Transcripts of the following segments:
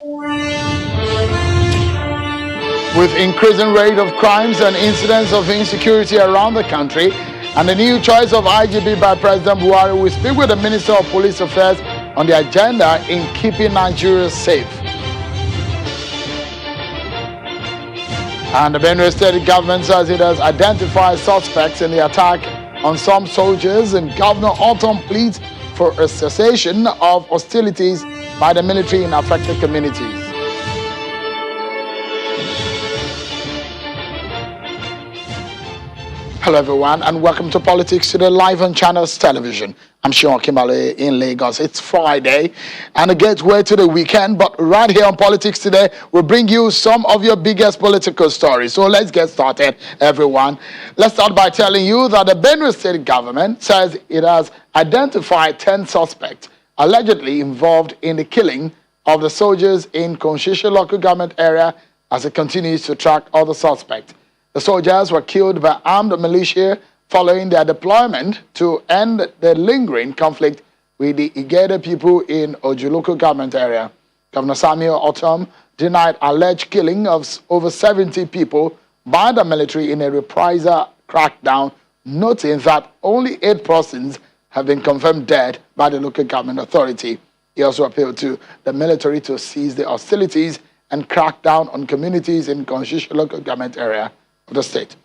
With increasing rate of crimes and incidents of insecurity around the country, and the new choice of IGP by President Buhari, we speak with the Minister of Police Affairs on the agenda in keeping Nigeria safe. And the Benue state government says it has identified suspects in the attack on some soldiers, and Governor Autumn pleads for a cessation of hostilities by the military in affected communities. Hello everyone, and welcome to Politics Today live on Channels Television. I'm Sean Kimale in Lagos. It's Friday and a gateway to the weekend, but right here on Politics Today, we'll bring you some of your biggest political stories. So let's get started, everyone. Let's start by telling you that the Benue state government says it has identified 10 suspects allegedly involved in the killing of the soldiers in Konshishe local government area as it continues to track other suspects. The soldiers were killed by armed militia following their deployment to end the lingering conflict with the Igede people in Oju local government area. Governor Samuel Autumn denied alleged killing of over 70 people by the military in a reprisal crackdown, noting that only 8 persons have been confirmed dead by the local government authority. He also appealed to the military to cease the hostilities and crack down on communities in Konshishe local government area of the state.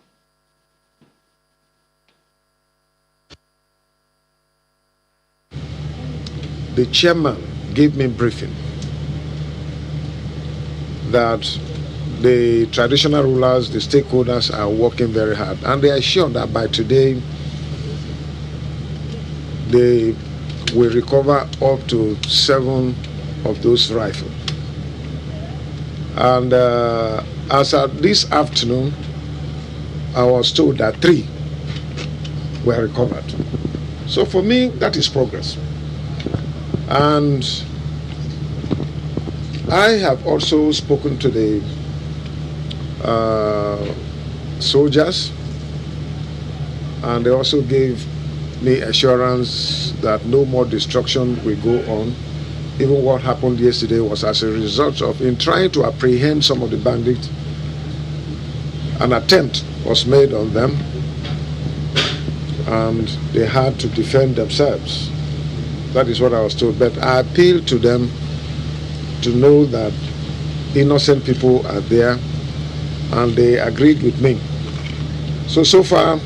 The chairman gave me a briefing that the traditional rulers, the stakeholders are working very hard, and they are sure that by today they will recover up to 7 of those rifles. And as of this afternoon, I was told that 3 were recovered. So for me, that is progress. And I have also spoken to the soldiers, and they also gave me assurance that no more destruction will go on. Even what happened yesterday was as a result of, in trying to apprehend some of the bandits, an attempt was made on them, and they had to defend themselves. That is what I was told. But I appeal to them to know that innocent people are there, and they agreed with me. So far,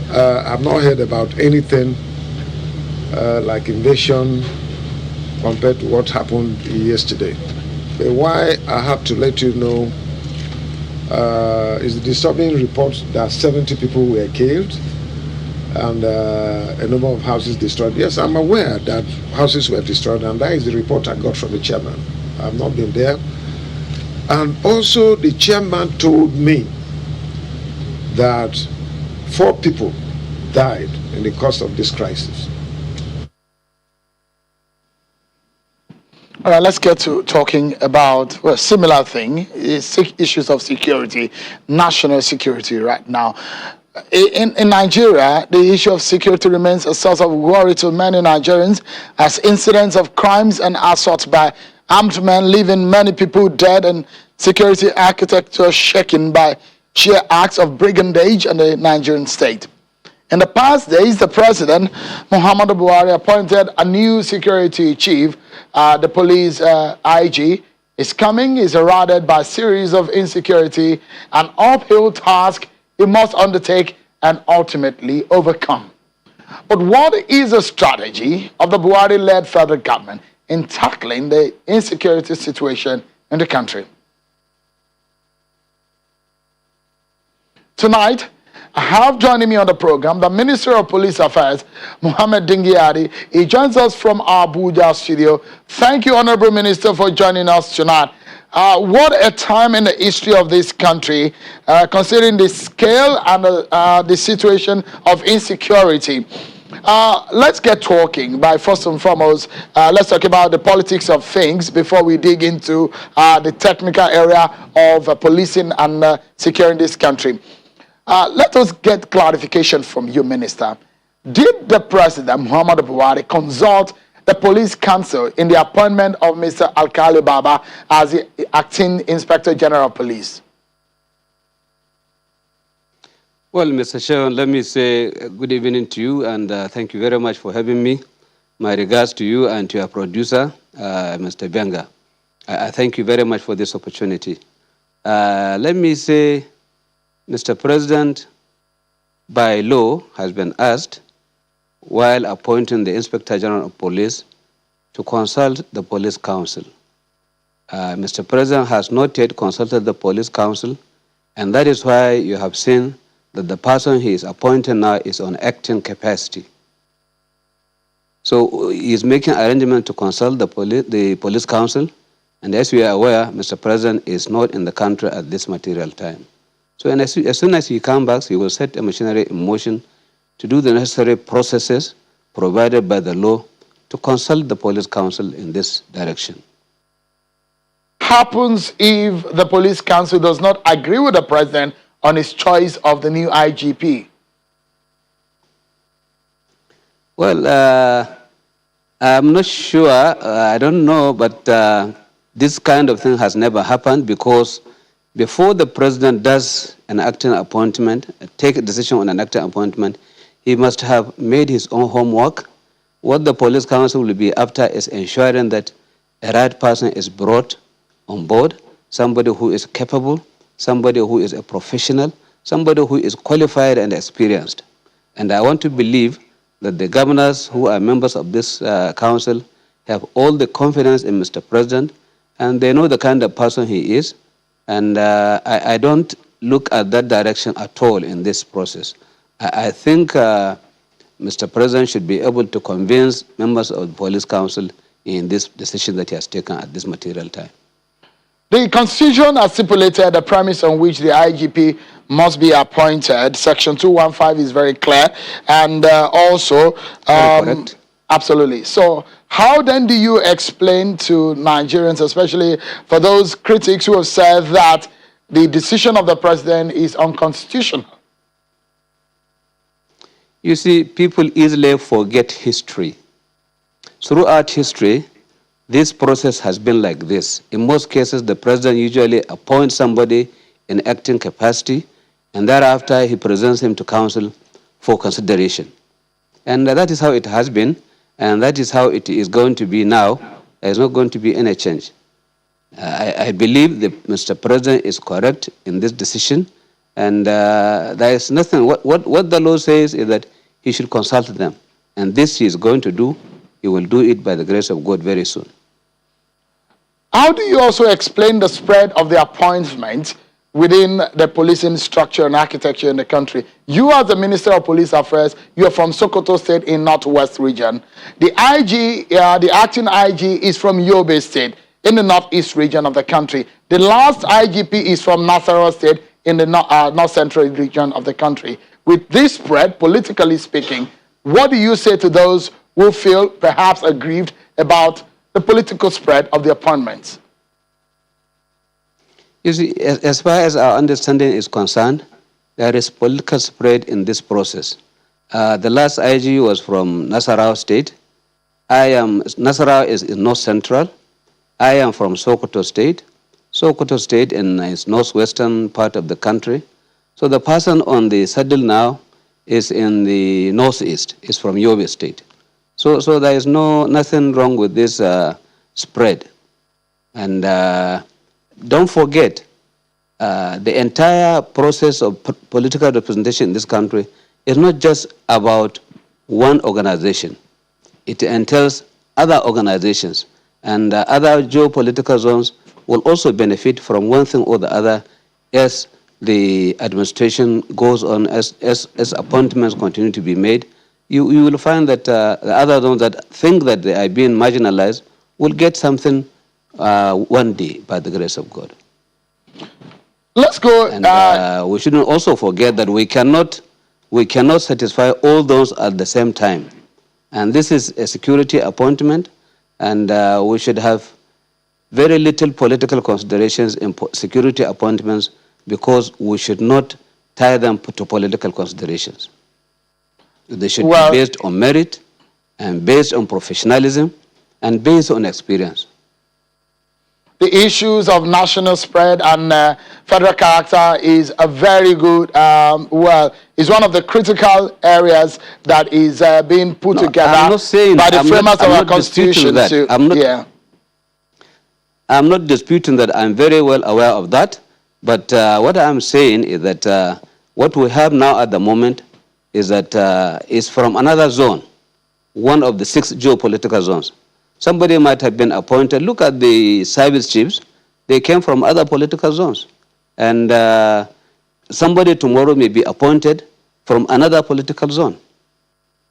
I've not heard about anything like invasion compared to what happened yesterday. But why I have to let you know is the disturbing report that 70 people were killed and a number of houses destroyed. Yes, I'm aware that houses were destroyed, and that is the report I got from the chairman. I've not been there. And also the chairman told me that 4 people died in the course of this crisis. All right, let's get to talking about a similar thing, issues of security, national security right now. In Nigeria, the issue of security remains a source of worry to many Nigerians as incidents of crimes and assaults by armed men leaving many people dead and security architecture shaken by sheer acts of brigandage in the Nigerian state. In the past days, the President, Muhammadu Buhari, appointed a new security chief, the police IG. His coming is heralded by a series of insecurity, an uphill task he must undertake and ultimately overcome. But what is the strategy of the Buhari-led federal government in tackling the insecurity situation in the country? Tonight, I have joining me on the program the Minister of Police Affairs, Mohammed Dingyadi. He joins us from our Abuja studio. Thank you, Honorable Minister, for joining us tonight. What a time in the history of this country, considering the scale and the situation of insecurity. Let's get talking by first and foremost, let's talk about the politics of things before we dig into the technical area of policing and securing this country. Let us get clarification from you, Minister. Did the President, Muhammadu Buhari, consult the police council in the appointment of Mr. Alkali Baba as the acting Inspector General of Police? Well, Mr. Chairman, let me say good evening to you, and thank you very much for having me. My regards to you and to your producer, Mr. Benga. I thank you very much for this opportunity. Let me say, Mr. President, by law, has been asked, while appointing the Inspector General of Police, to consult the Police Council. Mr. President has not yet consulted the Police Council, and that is why you have seen that the person he is appointing now is on acting capacity. So he is making arrangement to consult the Police Council, and as we are aware, Mr. President is not in the country at this material time. So as soon as he comes back, he will set a machinery in motion to do the necessary processes provided by the law to consult the Police Council in this direction. Happens if the Police Council does not agree with the President on his choice of the new IGP? Well, I'm not sure, I don't know, but this kind of thing has never happened, because before the President does an acting appointment, take a decision on an acting appointment, he must have made his own homework. What the Police Council will be after is ensuring that a right person is brought on board, somebody who is capable, somebody who is a professional, somebody who is qualified and experienced. And I want to believe that the governors who are members of this council have all the confidence in Mr. President, and they know the kind of person he is. And I don't look at that direction at all in this process. I think Mr. President should be able to convince members of the Police Council in this decision that he has taken at this material time. The Constitution has stipulated the premise on which the IGP must be appointed. Section 215 is very clear. And also... correct. Absolutely. So how then do you explain to Nigerians, especially for those critics who have said that the decision of the President is unconstitutional? You see, people easily forget history. Throughout history, this process has been like this. In most cases, the President usually appoints somebody in acting capacity, and thereafter he presents him to council for consideration. And that is how it has been, and that is how it is going to be now. There is not going to be any change. I believe that Mr. President is correct in this decision, and there is nothing. What the law says is that he should consult them, and this he is going to do. He will do it by the grace of God very soon. How do you also explain the spread of the appointments within the policing structure and architecture in the country? You, as the Minister of Police Affairs, you are from Sokoto State in Northwest region. The IG, the acting IG is from Yobe State in the Northeast region of the country. The last IGP is from Nasarawa State in the North Central region of the country. With this spread, politically speaking, what do you say to those who feel perhaps aggrieved about the political spread of the appointments? You see, as far as our understanding is concerned, there is political spread in this process. The last IG was from Nasarawa State. Nasarawa is in North Central. I am from Sokoto State. Sokoto State is northwestern part of the country. So the person on the saddle now is in the northeast, is from Yobe State. So there is nothing wrong with this spread. And don't forget, the entire process of political representation in this country is not just about one organization. It entails other organizations, and other geopolitical zones will also benefit from one thing or the other as the administration goes on, as appointments continue to be made. You will find that the other zones that think that they are being marginalized will get something one day by the grace of God. Let's go. And we shouldn't also forget that we cannot satisfy all those at the same time. And this is a security appointment, and we should have very little political considerations in security appointments, because we should not tie them to political considerations. They should be based on merit and based on professionalism and based on experience. The issues of national spread and federal character is a very good, is one of the critical areas that is being put together by the framers of our constitution. I'm not disputing that. I'm very well aware of that. But what I'm saying is that what we have now at the moment is that is from another zone, one of the 6 geopolitical zones. Somebody might have been appointed. Look at the service chiefs. They came from other political zones. And somebody tomorrow may be appointed from another political zone.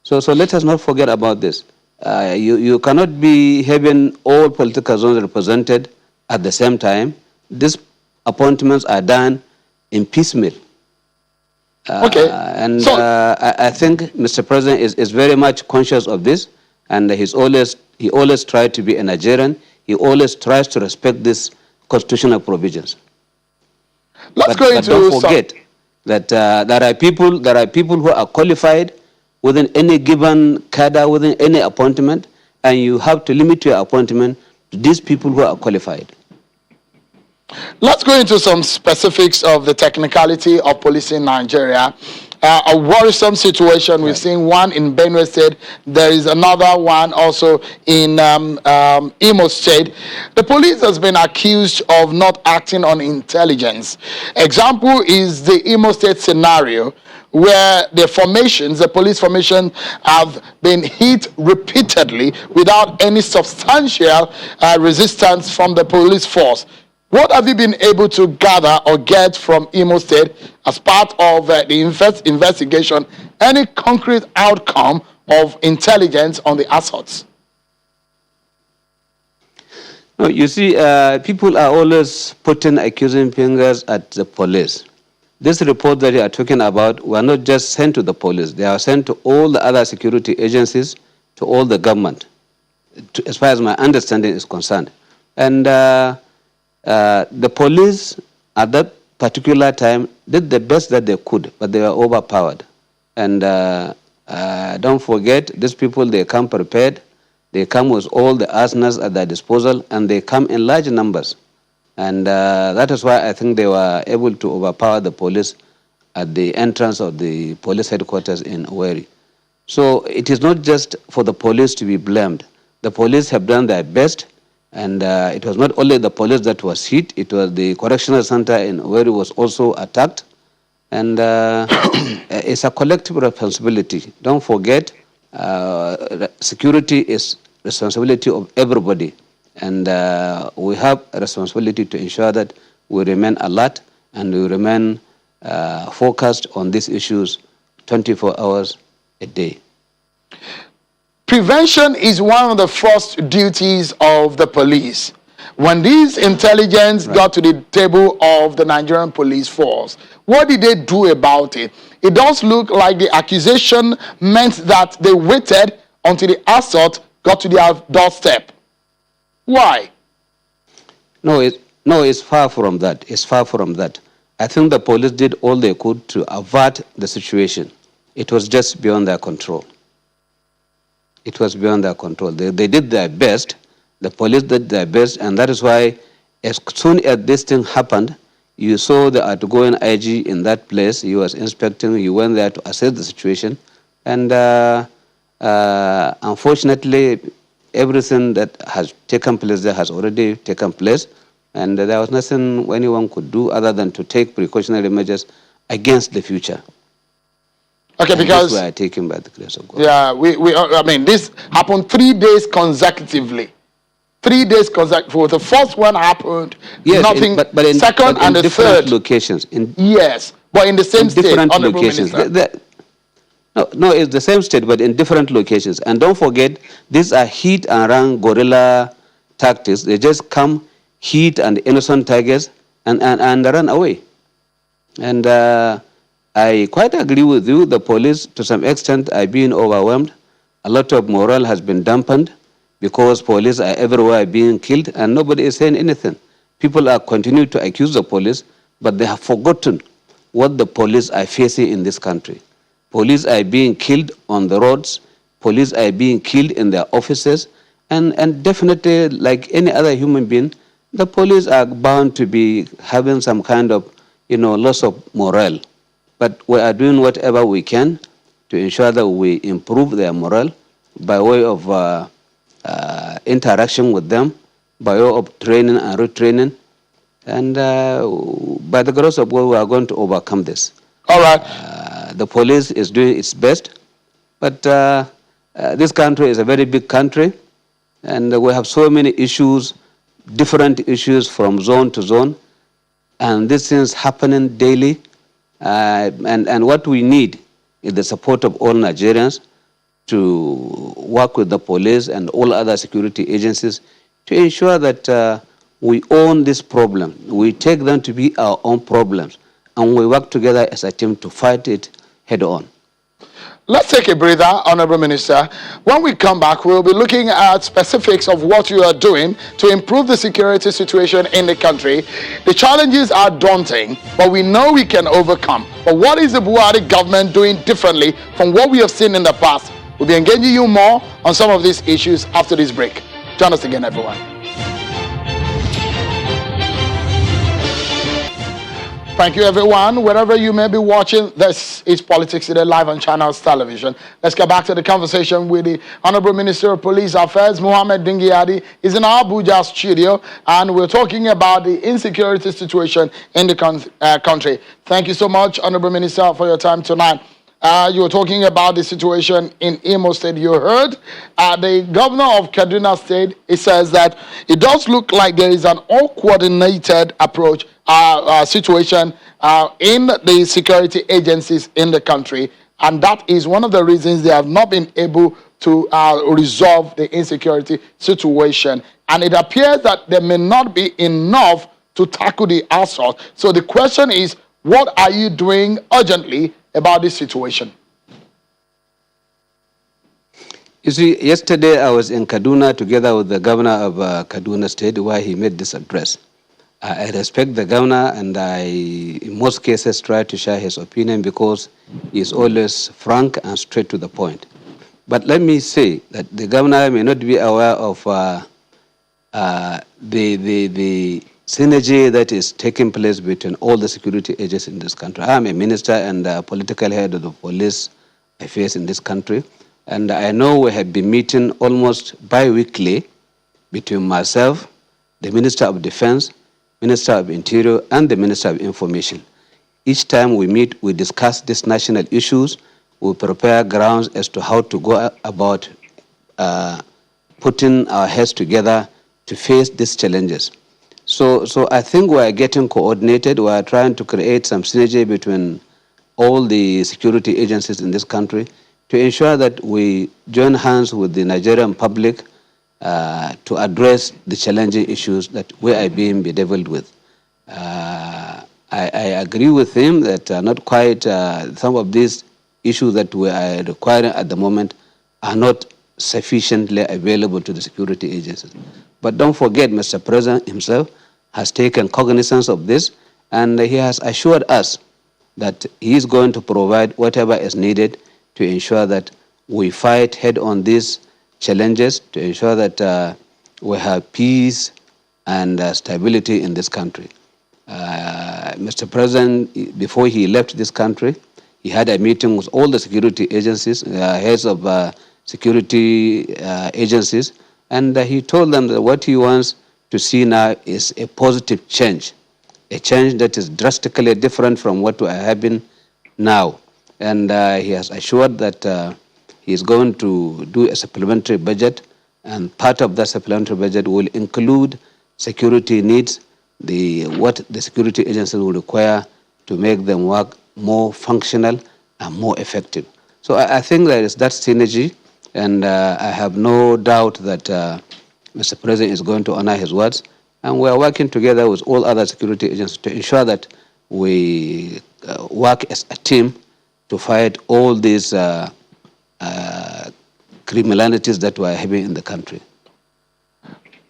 So let us not forget about this. You cannot be having all political zones represented at the same time. These appointments are done in piecemeal. Okay. And I think Mr. President is very much conscious of this, and he always tries to be a Nigerian. He always tries to respect these constitutional provisions. But don't forget that there are people who are qualified within any given cadre, within any appointment, and you have to limit your appointment to these people who are qualified. Let's go into some specifics of the technicality of policing in Nigeria. A worrisome situation. We've seen one in Benue State. There is another one also in Imo State. The police has been accused of not acting on intelligence. Example is the Imo State scenario, where the police formation have been hit repeatedly without any substantial resistance from the police force. What have you been able to gather or get from Imo State as part of the investigation? Any concrete outcome of intelligence on the assaults? No, you see, people are always putting accusing fingers at the police. This report that you are talking about were not just sent to the police. They are sent to all the other security agencies, to all the government, as far as my understanding is concerned. And the police at that particular time did the best that they could, but they were overpowered. And don't forget, these people, they come prepared. They come with all the arsenals at their disposal, and they come in large numbers. And that is why I think they were able to overpower the police at the entrance of the police headquarters in Owerri. So it is not just for the police to be blamed. The police have done their best. And it was not only the police that was hit, it was the correctional center in Owerri was also attacked. And it's a collective responsibility. Don't forget, security is responsibility of everybody. And we have a responsibility to ensure that we remain alert and we remain focused on these issues 24 hours a day. Prevention is one of the first duties of the police. When these intelligence got to the table of the Nigerian police force, what did they do about it? It does look like the accusation meant that they waited until the assault got to their doorstep. Why? No, it's far from that. It's far from that. I think the police did all they could to avert the situation. It was just beyond their control. It was beyond their control. They did their best. The police did their best, and that is why as soon as this thing happened, you saw the outgoing IG in that place. He was inspecting. He went there to assess the situation. And unfortunately, everything that has taken place there has already taken place. And there was nothing anyone could do other than to take precautionary measures against the future. Okay, and because we are taken by the grace of God. Yeah, I mean, this happened 3 days consecutively. 3 days consecutively. The first one happened, yes, nothing. But in, second but and in the third locations. Yes, but in the same state. Different locations. No, it's the same state, but in different locations. And don't forget, these are hit and run guerrilla tactics. They just come, hit and innocent targets, and run away. And I quite agree with you. The police, to some extent, are being overwhelmed. A lot of morale has been dampened because police are everywhere being killed, and nobody is saying anything. People are continuing to accuse the police, but they have forgotten what the police are facing in this country. Police are being killed on the roads. police are being killed in their offices, and definitely, like any other human being, the police are bound to be having some kind of, loss of morale. But we are doing whatever we can to ensure that we improve their morale by way of interaction with them, by way of training and retraining. And by the grace of God, we are going to overcome this. All right. The police is doing its best, but this country is a very big country, and we have so many issues, different issues from zone to zone, and these things happening daily. And what we need is the support of all Nigerians to work with the police and all other security agencies to ensure that we own this problem. We take them to be our own problems, and we work together as a team to fight it head on. Let's take a breather, Honorable Minister. When we come back, we'll be looking at specifics of what you are doing to improve the security situation in the country. The challenges are daunting, but we know we can overcome. But what is the Buhari government doing differently from what we have seen in the past? We'll be engaging you more on some of these issues after this break. Join us again, everyone. Thank you, everyone. Wherever you may be watching, this is Politics Today live on Channels Television. Let's get back to the conversation with the Honorable Minister of Police Affairs, Mohammed Dingyadi. He's in our Abuja studio, and we're talking about the insecurity situation in the country. Thank you so much, Honorable Minister, for your time tonight. You were talking about the situation in Imo State. You heard the governor of Kaduna State. He says that it does look like there is an uncoordinated approach situation in the security agencies in the country, and that is one of the reasons they have not been able to resolve the insecurity situation. And it appears that there may not be enough to tackle the assault. So the question is, what are you doing urgently about this situation? You see, yesterday I was in Kaduna together with the governor of Kaduna State, where he made this address. I respect the governor, and I, in most cases, try to share his opinion because he is always frank and straight to the point. But let me say that the governor may not be aware of the synergy that is taking place between all the security agencies in this country. I am a minister and political head of the police affairs in this country, and I know we have been meeting almost bi-weekly between myself, the Minister of Defense, Minister of Interior, and the Minister of Information. Each time we meet, we discuss these national issues, we prepare grounds as to how to go about putting our heads together to face these challenges. So I think we are getting coordinated. We are trying to create some synergy between all the security agencies in this country to ensure that we join hands with the Nigerian public to address the challenging issues that we are being bedeviled with. I agree with him that not quite some of these issues that we are requiring at the moment are not sufficiently available to the security agencies. But don't forget, Mr. President himself has taken cognizance of this, and he has assured us that he is going to provide whatever is needed to ensure that we fight head on these challenges, to ensure that we have peace and stability in this country. Mr. President, before he left this country, he had a meeting with all the security agencies, heads of security agencies, and he told them that what he wants to see now is a positive change, a change that is drastically different from what we are having now. And he has assured that he is going to do a supplementary budget, and part of that supplementary budget will include security needs, what the security agencies will require to make them work more functional and more effective. So I think there is that synergy, and I have no doubt that Mr. President is going to honor his words, and we are working together with all other security agencies to ensure that we work as a team to fight all these criminalities that we are having in the country.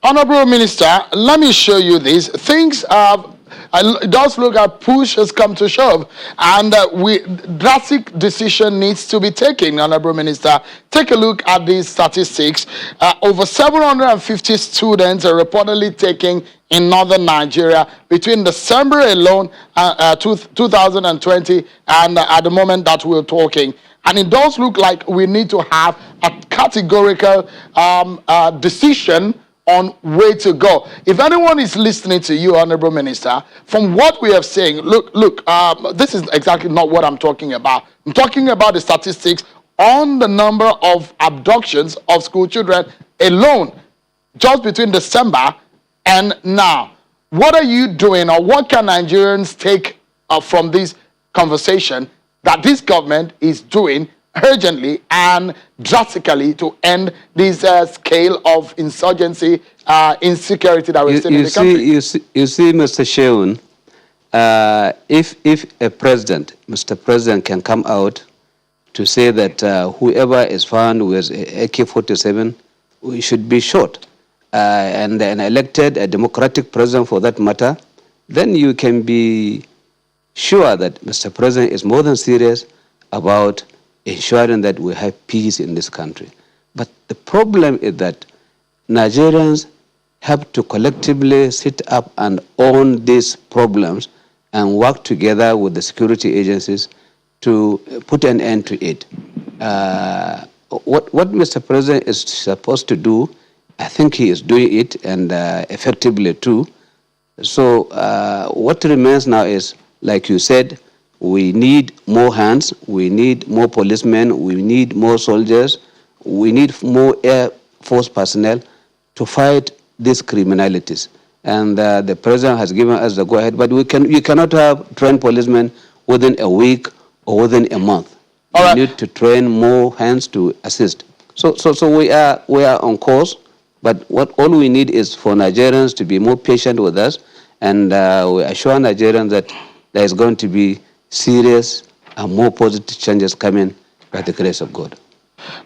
Honorable Minister, let me show you this. Things have it does look like push has come to shove, and drastic decision needs to be taken, Honorable Minister. Take a look at these statistics. Over 750 students are reportedly taking in northern Nigeria between December alone, 2020, and at the moment that we're talking. And it does look like we need to have a categorical decision on where to go. If anyone is listening to you, Honorable Minister, from what we have seen, look, this is exactly not what I'm talking about. I'm talking about the statistics on the number of abductions of school children alone, just between December and now. What are you doing, or what can Nigerians take from this conversation that this government is doing urgently and drastically to end this scale of insurgency, insecurity that we're seeing in the country? You see, Mr. Sheun, if a president, Mr. President, can come out to say that whoever is found with AK-47 should be shot, and elected a democratic president for that matter, then you can be sure that Mr. President is more than serious about ensuring that we have peace in this country. But the problem is that Nigerians have to collectively sit up and own these problems and work together with the security agencies to put an end to it. What Mr. President is supposed to do, I think he is doing it, and effectively too. So what remains now is, like you said, we need more hands, we need more policemen, we need more soldiers, we need more Air Force personnel to fight these criminalities. And the president has given us the go-ahead, but you cannot have trained policemen within a week or within a month. We need to train more hands to assist. So we are on course, but all we need is for Nigerians to be more patient with us, and we assure Nigerians that there is going to be serious and more positive changes coming by the grace of God.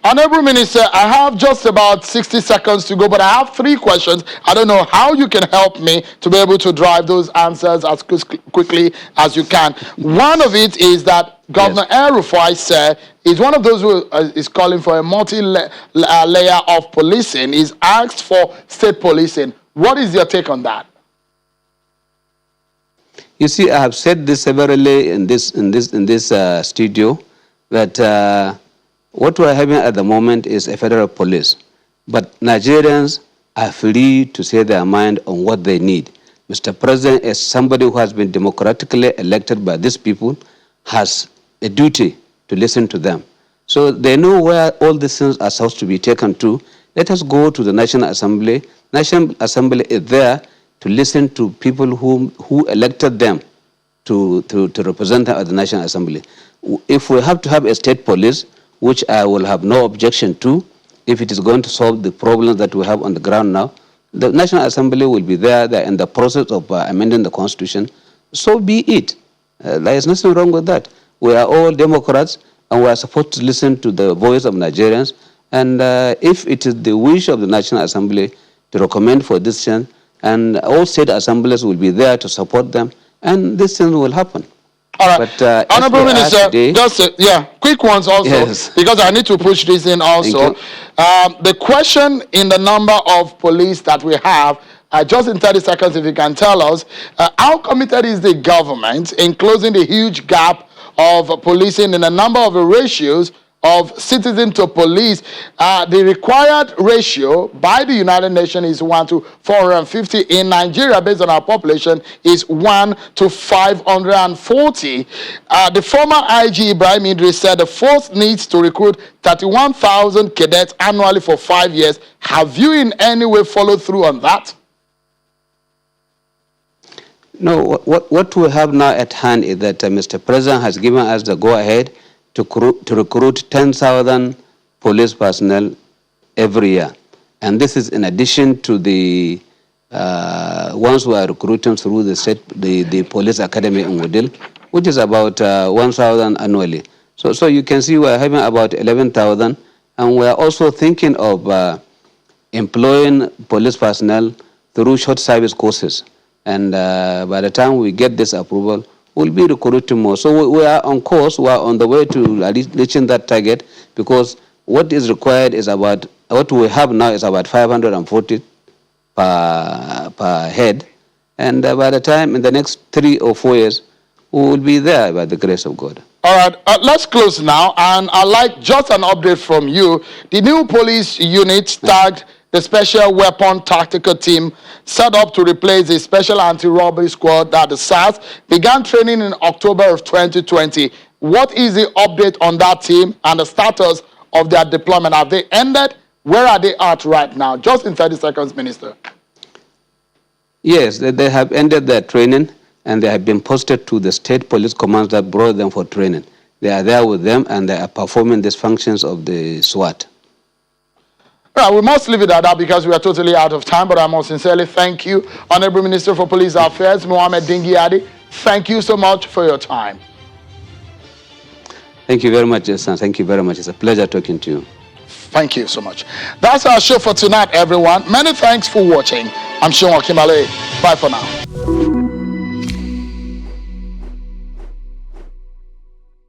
Honorable Minister, I have just about 60 seconds to go, but I have 3 questions. I don't know how you can help me to be able to drive those answers as quickly as you can. One of it is that Governor El-Rufai said is one of those who is calling for a multi-layer of policing. He's asked for state policing. What is your take on that? You see, I have said this severally in this studio, that what we are having at the moment is a federal police. But Nigerians are free to say their mind on what they need. Mr. President, as somebody who has been democratically elected by these people, has a duty to listen to them. So they know where all these things are supposed to be taken to. Let us go to the National Assembly. National Assembly is there to listen to people who elected them to represent them at the National Assembly. If we have to have a state police, which I will have no objection to, if it is going to solve the problems that we have on the ground now, the National Assembly will be there. They're in the process of amending the Constitution. So be it. There is nothing wrong with that. We are all Democrats, and we are supposed to listen to the voice of Nigerians. And if it is the wish of the National Assembly to recommend for this change, and all state assemblies will be there to support them, and this thing will happen. All right. But, Honorable Minister, today, just quick ones also, yes, because I need to push this in also. The question in the number of police that we have, just in 30 seconds, if you can tell us, how committed is the government in closing the huge gap of policing in a number of ratios of citizen to police? The required ratio by the United Nations is 1 to 450. In Nigeria, based on our population, is 1 to 540. The former IG Ibrahim Idris said the force needs to recruit 31,000 cadets annually for 5 years. Have you in any way followed through on that? No, what we have now at hand is that Mr. President has given us the go-ahead to recruit 10,000 police personnel every year. And this is in addition to the ones who are recruiting through the police academy in Wudil, which is about 1,000 annually. So you can see we're having about 11,000, and we're also thinking of employing police personnel through short service courses. And by the time we get this approval, we'll be recruiting more. So we are on course. We are on the way to reaching that target, because what is required is about, what we have now is about 540 per head. And by the time, in the next 3 or 4 years, we will be there by the grace of God. All right, let's close now, and I'd like just an update from you. The new police unit tagged the Special Weapon Tactical Team, set up to replace the Special Anti-Robbery Squad that the SARS began training in October of 2020. What is the update on that team and the status of their deployment? Have they ended? Where are they at right now? Just in 30 seconds, Minister. Yes, they have ended their training, and they have been posted to the state police commands that brought them for training. They are there with them, and they are performing these functions of the SWAT. Well, we must leave it at that because we are totally out of time, but I must sincerely thank you, Honorable Minister for Police Affairs, Mohammed Dingyadi. Thank you so much for your time. Thank you very much, Jason. Thank you very much. It's a pleasure talking to you. Thank you so much. That's our show for tonight, everyone. Many thanks for watching. I'm Sean Akimale. Bye for now.